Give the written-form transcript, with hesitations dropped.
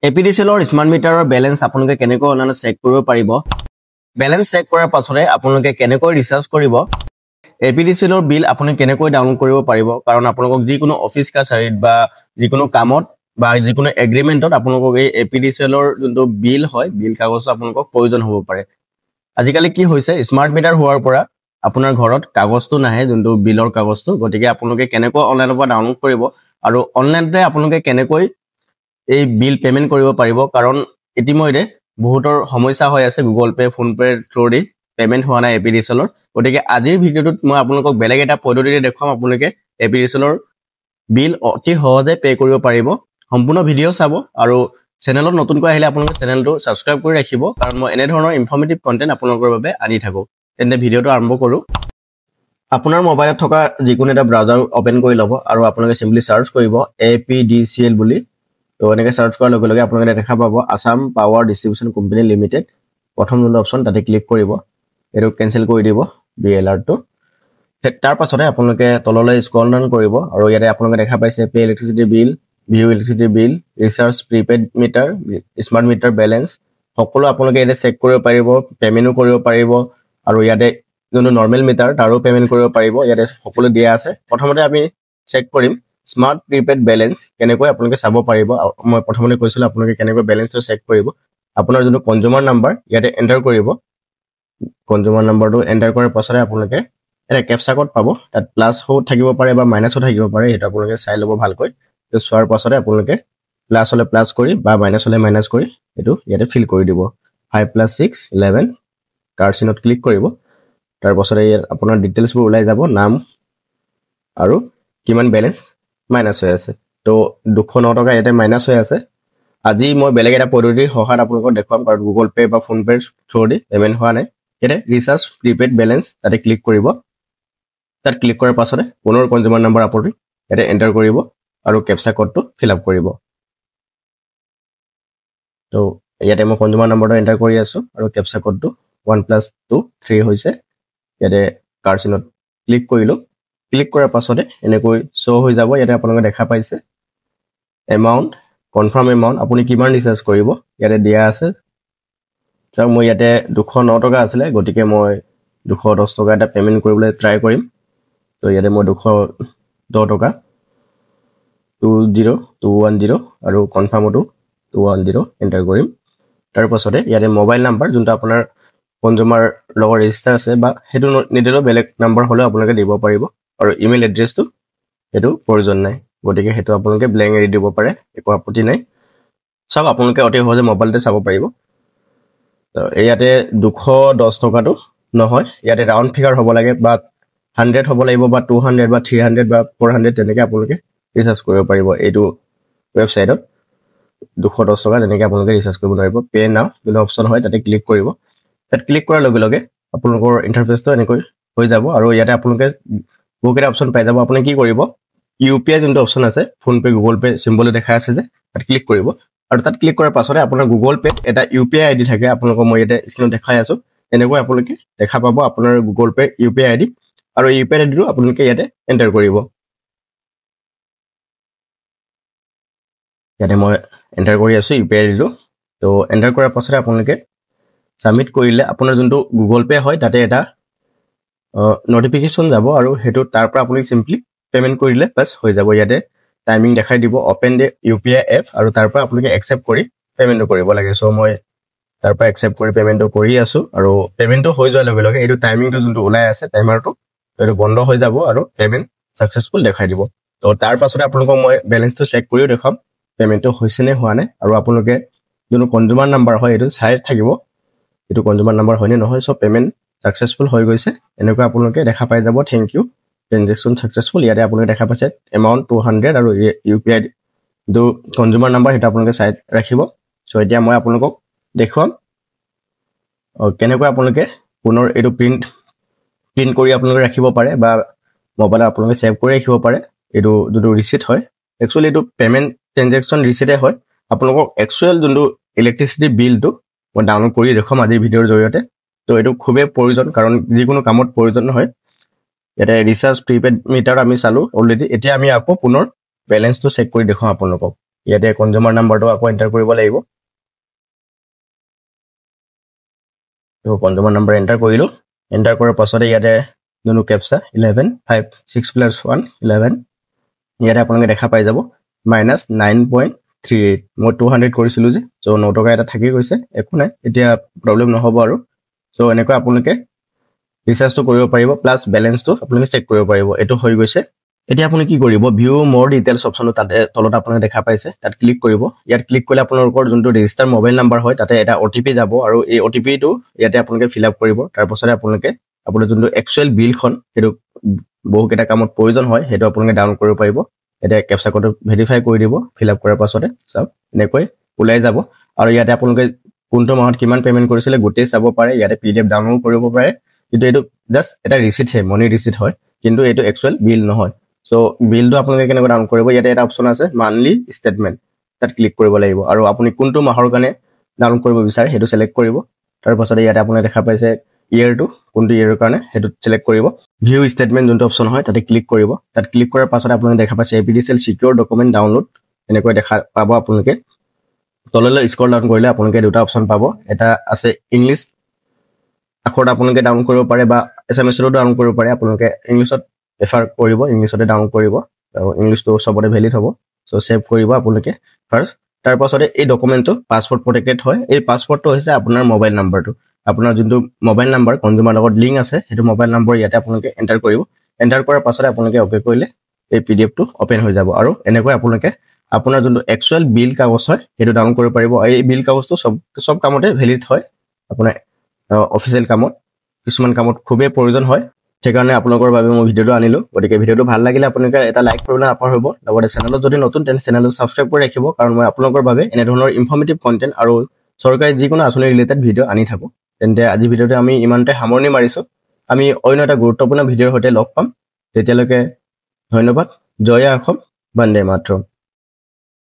এপিডিচিএলৰ smart মিটাৰৰ balance আপোনালোকে কেনেকৈ অনলাইনত চেক কৰিব পাৰিব বেলেন্স চেক কৰাৰ পাছতে আপোনালোকে কেনেকৈ ৰিচাৰ্জ কৰিব এপিডিচিএলৰ বিল আপুনি কেনেকৈ ডাউনলোড কৰিব পাৰিব কাৰণ আপোনালোকক যিকোনো অফিচ কাছাৰীত বা যিকোনো কামত বা যিকোনো এগ্ৰিমেণ্টত আপোনালোকক এই এপিডিচিএলৰ যোনটো বিল হয় বিল কাগজটো আপোনালোকক প্ৰয়োজন হ'ব পাৰে আজিকালি কি হৈছে স্মাৰ্ট মিটাৰ হোৱাৰ পৰা আপোনাৰ ঘৰত কাগজটো নাহে যোনটো বিলৰ কাগজটো গতিকে আপোনালোকে কেনেকৈ অনলাইনৰ পৰা ডাউনলোড কৰিব আৰু অনলাইনতে আপোনালোকে কেনেকৈ এই বিল পেমেন্ট কৰিব পাৰিব কাৰণ ইতিমধ্যে বহুতৰ সমস্যা হৈ আছে Google pay phone pay through the payment হোৱা নাই এপিডিচিএলৰ গতিকে আজিৰ ভিডিঅ'টোত মই আপোনালোকক বেলেগ এটা পদ্ধতিৰে দেখুৱাম আপোনালোকে এপিডিচিএলৰ বিল অতি সহজে পে কৰিব পাৰিব সম্পূৰ্ণ ভিডিঅ' চাব আৰু চেনেলত নতুনকৈ আহিলে আপোনালোকে চেনেলটো সাবস্ক্ৰাইব কৰি ৰাখিব কাৰণ মই এনে ধৰণৰ ইনফৰ্মেটিভ কন্টেন্ট আপোনালোকৰ বাবে আনি থাকো তেন্তে ভিডিঅ'টো আৰম্ভ কৰো আপোনাৰ মোবাইলত থকা যিকোনো এটা ব্ৰাউজাৰ ওপেন কৰি ল'ব আৰু আপোনালোকে সিম্পলি সাৰ্চ কৰিব এপিডিচিএল বুলি তো এনেকৈ সাৰ্চ কৰাৰ লগে লগে আপোনালোকে দেখা পাব আসাম পাৱাৰ ডিস্ট্ৰিবিউশন কোম্পানী লিমিটেড প্ৰথম যোনটো অপচন তাতে ক্লিক কৰিব এটো কেনসেল কৰি দিব বিএলআৰ টো তাৰ পাছতে আপোনালোকে তললৈ স্ক্ৰল ডাউন কৰিব আৰু ইয়াতে আপোনালোকে দেখা পাইছে pay electricity bill view electricity bill recharge prepaid meter smart meter balance সকলো আপোনালোকে ইয়াতে চেক কৰিব পাৰিব পেমেন্টও কৰিব পাৰিব আৰু ইয়াতে যোনটো নৰ্মেল মিটাৰ তাৰো পেমেন্ট কৰিব পাৰিব ইয়াতে সকলো দিয়া আছে প্ৰথমতে আমি চেক কৰিম স্মাৰ্ট প্ৰিপেড বেলেন্স কেনেকৈ আপোনালোকে চাব পাৰিব মই প্ৰথমতে কৈছিল আপোনালোকে কেনেকৈ বেলেন্সটো চেক কৰিব আপোনাৰ যোনটো কনজিউমাৰ নাম্বাৰ ইয়াতে এন্টাৰ কৰিব কনজিউমাৰ নাম্বাৰটো এন্টাৰ কৰাৰ পাছতে আপোনালোকে এটা ক্যাপচা কোড পাব তাত প্লাস হৈ থাকিব পাৰে বা মাইনাস হৈ থাকিব পাৰে এটা আপোনালোকে চাই ল'ব ভালকৈ তো সোৱাৰ পাছতে আপোনালোকে প্লাস হলে প্লাস কৰি বা মাইনাস হলে মাইনাস কৰি এটো ইয়াতে ফিল কৰি দিব 5 + 6 11 কাৰ্ডছিনত ক্লিক কৰিব তাৰ পাছতে আপোনাৰ ডিটেইলছবোৰ ওলাই যাব নাম আৰু কিমান বেলেন্স মাইনাস হৈ আছে তো 209 টকা ইয়াতে মাইনাস হৈ আছে আজি মই বেলেগ এটা পদ্ধতিৰ সহায়ত আপোনালোকক দেখুৱাম কাৰণ গুগল পে বা ফোন পে থ্ৰুদি পেমেন্ট হোৱা নাই ইয়াতে ৰিচাৰ্জ প্ৰিপেড বেলেন্স তাতে ক্লিক কৰিব তাত ক্লিক কৰাৰ পাছতে পুনৰ কনজিউমাৰ নাম্বাৰ আপুনি ইয়াতে এন্টাৰ কৰিব আৰু ক্যাপচা কোডটো ফিল আপ কৰিব তো ইয়াতে মই কনজিউমাৰ নাম্বাৰটো এন্টাৰ কৰি আছো আৰু ক্যাপচা কোডটো 1 + 2 3 হৈছে ইয়াতে কাৰ্ডছিনত ক্লিক কৰিলো ক্লিক কৰাৰ পাছতে এনেকৈ শো হৈ যাব ইয়াতে আপোনালোকে দেখা পাইছে এমাউন্ট কনফাৰ্ম এমাউন্ট আপুনি কিমান ৰিচাৰ্জ কৰিব ইয়াতে দিয়া আছে চাওক মই ইয়াতে 209 টকা আছিল গতিকে মই 210 টকা এটা পেমেন্ট কৰিবলৈ ট্ৰাই কৰিম তো ইয়াতে মই 210 টকা 20210 আৰু কনফাৰ্মটো 210 এন্টাৰ কৰিম তাৰ পাছতে ইয়াতে মোবাইল নাম্বাৰ যোনটো আপোনাৰ কনজিউমাৰ লগত ৰেজিষ্টাৰ আছে বা হেতু নিদিলেও বেলেগ নাম্বাৰ হলেও আপোনালোকে দিব পাৰিব আৰু ইমেইল এড্ৰেছটো হেতু প্ৰয়োজন নাই গতিকে হেতু আপোনালোকে ব্ল্যাঙ্ক এৰি দিব পাৰে একো আপত্তি নাই সব আপোনালোকে অতি সহজে মোবাইলতে চাব পাৰিব তো ইয়াতে 210 টকাটো নহয় ইয়াতে ৰাউন্ড ফিগাৰ হ'ব লাগে বা 100 হ'ব লাগিব বা 200 বা 300 বা 400 তেনেকৈ আপোনালোকে ৰিচাৰ্জ কৰিব পাৰিব এইটো ওয়েবসাইটত 210 টকা তেনেকৈ আপোনালোকে ৰিচাৰ্জ কৰিব পাৰিব পে নাও যোনটো অপচন হয় তাতে ক্লিক কৰিব তাত ক্লিক কৰাৰ লগে লগে আপোনালোকৰ ইন্টাৰফেসটো এনেকৈ হৈ যাব আৰু ইয়াতে আপোনালোকে বহুকেইটা অপচন পাই যাব আপুনি কি কৰিব ইউপিআই যোনটো অপচন আছে phone pay Google pay symbol দেখা আছে যে তাত ক্লিক কৰিব আৰু তাত ক্লিক কৰাৰ পাছতে আপোনাৰ গুগল পে এটা ইউপিআই আইডি থাকে আপোনালোকক মই ইয়াতে স্ক্ৰীনত দেখাই আছো এনেকৈ আপোনালোকে দেখা পাব আপোনাৰ গুগল পে ইউপিআই আইডি আৰু ইউপিআই আইডিটো আপোনালোকে ইয়াতে এন্টাৰ কৰিব ইয়াতে মই এন্টাৰ কৰি আছো ইউপিআই আইডিটো তো এন্টাৰ কৰাৰ পাছতে আপোনালোকে সাবমিট কৰিলে আপোনাৰ যোনটো গুগল পে হয় তাতে এটা নোটিফিকেশন যাব আৰু হেতু তাৰ পৰা আপুনি সিম্পলি পেমেন্ট কৰিলে বাস হৈ যাব ইয়াতে টাইমিং দেখাই দিব ওপেন দে ইউপিআই এপ আৰু তাৰ পৰা আপোনালোকে একসেপ্ট কৰি পেমেন্ট কৰিব লাগে সো মই তাৰ পৰা একসেপ্ট কৰি পেমেন্ট কৰি আছো আৰু পেমেন্টটো হৈ যোৱাৰ লগে লগে এইটো টাইমিংটো যোনটো ওলাই আছে টাইমাৰটো এইটো বন্ধ হৈ যাব আৰু পেমেন্ট সাকসেসফুল দেখাই দিব তো তাৰ পাছতে আপোনালোকক মই বেলেন্সটো চেক কৰিও দেখাম পেমেন্টটো হৈছে নে হোৱা নাই আৰু আপোনালোকে যোনটো কনজিউমাৰ নাম্বাৰ হয় এইটো চাই থাকিব এইটো কনজিউমাৰ নাম্বাৰ হয়নে নহয় সো পেমেন্ট সাকসেসফুল হৈ গৈছে এনেকৈ আপোনালোকে দেখা পাই যাব থ্যাংক ইউ ট্ৰানজেকচন সাকসেসফুল ইয়াতে আপোনালোকে দেখা পাইছে এমাউন্ট 200 আৰু ইউপিআই দু কনজিউমাৰ নাম্বাৰ এটা আপোনালোকে চাই ৰাখিব সো এতিয়া মই আপোনালোকক দেখুৱাম কেনেকৈ আপোনালোকে পুনৰ এটো প্ৰিন্ট কৰি আপোনালোকে ৰাখিব পাৰে বা মোবাইলত আপোনালোকে সেভ কৰি ৰাখিব পাৰে এটো যোনটো ৰিসিট হয় একচুয়ালি এটো পেমেন্ট ট্ৰানজেকচন ৰিসিটে হয় আপোনালোকক একচুয়াল যোনটো ইলেক্ট্ৰিচিটি বিলটো মই ডাউনলোড কৰি দেখুৱাম আজি ভিডিঅ'ৰ জৰিয়তে তো এটো খুবেই প্ৰয়োজন কাৰণ যিকোনো কামত প্ৰয়োজন হয় এটা ৰিচাৰ্জ প্ৰিপেড মিটাৰ আমি চালু অলৰেডি এতিয়া আমি আকৌ পুনৰ বেলেন্সটো চেক কৰি দেখুৱাম আপোনালোকক ইয়াতে কনজিউমাৰ নাম্বাৰটো আকৌ এণ্টাৰ কৰিব লাগিব তো কনজিউমাৰ নাম্বাৰ এণ্টাৰ কৰিলোঁ এণ্টাৰ কৰাৰ পাছতে ইয়াতে যোনটো কেপচা 11 5 6 + 1 11 ইয়াতে আপোনালোকে দেখা পাই যাব -9.38 মই 200 কৰিছিলোঁ যে চ' 9 টকা এটা থাকি গৈছে একো নাই এতিয়া প্ৰব্লেম নহ'ব আৰু চ' এনেকৈ আপোনালোকে ৰিচাৰ্জটো কৰিব পাৰিব প্লাছ বেলেঞ্চটো আপোনালোকে চেক কৰিব পাৰিব এইটো হৈ গৈছে এতিয়া আপুনি কি কৰিব ভিউ মোৰ ডিটেইলছ অপশ্যনটো তাতে তলত আপোনালোকে দেখা পাইছে তাত ক্লিক কৰিব ইয়াত ক্লিক কৰিলে আপোনালোকৰ যোনটো ৰেজিষ্টাৰ মোবাইল নাম্বাৰ হয় তাতে এটা OTP যাব আৰু এই OTPটো ইয়াতে আপোনালোকে ফিল আপ কৰিব তাৰ পাছতে আপোনালোকে আপোনাৰ যোনটো একচুৱেল বিলখন সেইটো বহুকেইটা কামত প্ৰয়োজন হয় সেইটো আপোনালোকে ডাউনলোড কৰিব পাৰিব এতিয়া কেপচা কোডটো ভেৰিফাই কৰি দিব ফিল আপ কৰাৰ পাছতে সব এনেকৈ ওলাই যাব আৰু ইয়াতে আপোনালোকে কোনটো মাহত কিমান পেমেণ্ট কৰিছিলে গোটেই চাব পাৰে ইয়াতে PDF ডাউনলোড কৰিব পাৰে কিন্তু এইটো জাষ্ট এটা ৰিচিট হে মনি ৰিচিট হয় কিন্তু এইটো একচুৱেল বিল নহয় চ' বিলটো আপোনালোকে কেনেকৈ ডাউনলোড কৰিব ইয়াতে এটা অপশ্যন আছে মান্থলি ষ্টেটমেণ্ট তাত ক্লিক কৰিব লাগিব আৰু আপুনি কোনটো মাহৰ কাৰণে ডাউনলোড কৰিব বিচাৰে সেইটো চিলেক্ট কৰিব তাৰ পাছতে ইয়াতে আপোনালোকে দেখা পাইছে ইয়েৰটো কোনটো ইয়েৰৰ কাৰণে সেইটো চিলেক্ট কৰিব ভিউ ষ্টেটমেণ্ট যোনটো অপশ্যন হয় তাতে ক্লিক কৰিব তাত ক্লিক কৰাৰ পাছতে আপোনালোকে দেখা পাইছে APDCL চিকিউৰ ডকুমেণ্ট ডাউনলোড এনেকৈ দেখা পাব আপোনালোকে তললৈ স্ক্ৰল ডাউন কৰিলে আপোনালোকে দুটা অপশ্যন পাব এটা আছে ইংলিছ আখৰটো আপোনালোকে ডাউনলোড কৰিব পাৰে বা SMS-টো ডাউনলোড কৰিব পাৰে আপোনালোকে ইংলিছত প্ৰেফাৰ কৰিব ইংলিছতে ডাউনলোড কৰিব আৰু ইংলিছটো সবতে ভেলিড হ'ব চ' সেভ কৰিব আপোনালোকে ফাৰ্ষ্ট তাৰ পাছতে এই ডকুমেণ্টটো পাছপৰ্ট প্ৰটেক্টেড হয় এই পাছপৰ্টটো হৈছে আপোনাৰ মোবাইল নাম্বাৰটো আপোনাৰ যোনটো মোবাইল নাম্বাৰ কনজিউমাৰ লগত লিংক আছে সেইটো মোবাইল নম্বৰ ইয়াতে আপোনালোকে এণ্টাৰ কৰিব এণ্টাৰ কৰাৰ পাছতে আপোনালোকে অ'কে কৰিলে এই PDFটো অপেন হৈ যাব আৰু এনেকৈ আপোনালোকে আপোনাৰ যোনটো একচুৱেল বিল কাগজ হয় সেইটো ডাউনলোড কৰিব পাৰিব এই বিল কাগজটো সব কামতে ভেলিড হয় আপোনাৰ অফিচিয়েল কামত কিছুমান কামত খুবেই প্ৰয়োজন হয় সেইকাৰণে আপোনালোকৰ বাবে মই ভিডিঅ'টো আনিলোঁ গতিকে ভিডিঅ'টো ভাল লাগিলে আপোনালোকে এটা লাইক কৰিবলৈ নাপাহৰিব লগতে চেনেলত যদি নতুন তেনে চেনেলটো ছাবস্ক্ৰাইব কৰি ৰাখিব কাৰণ মই আপোনালোকৰ বাবে এনেধৰণৰ ইনফৰ্মেটিভ কণ্টেণ্ট আৰু চৰকাৰী যিকোনো আঁচনি ৰিলেটেড ভিডিঅ' আনি থাকোঁ তেন্তে আজি ভিডিঅ'টো আমি ইমানতে সামৰণি মাৰিছোঁ আমি অন্য এটা গুৰুত্বপূৰ্ণ ভিডিঅ'ৰ সৈতে লগ পাম তেতিয়ালৈকে ধন্যবাদ জয় অসম বন্দে মাতৰম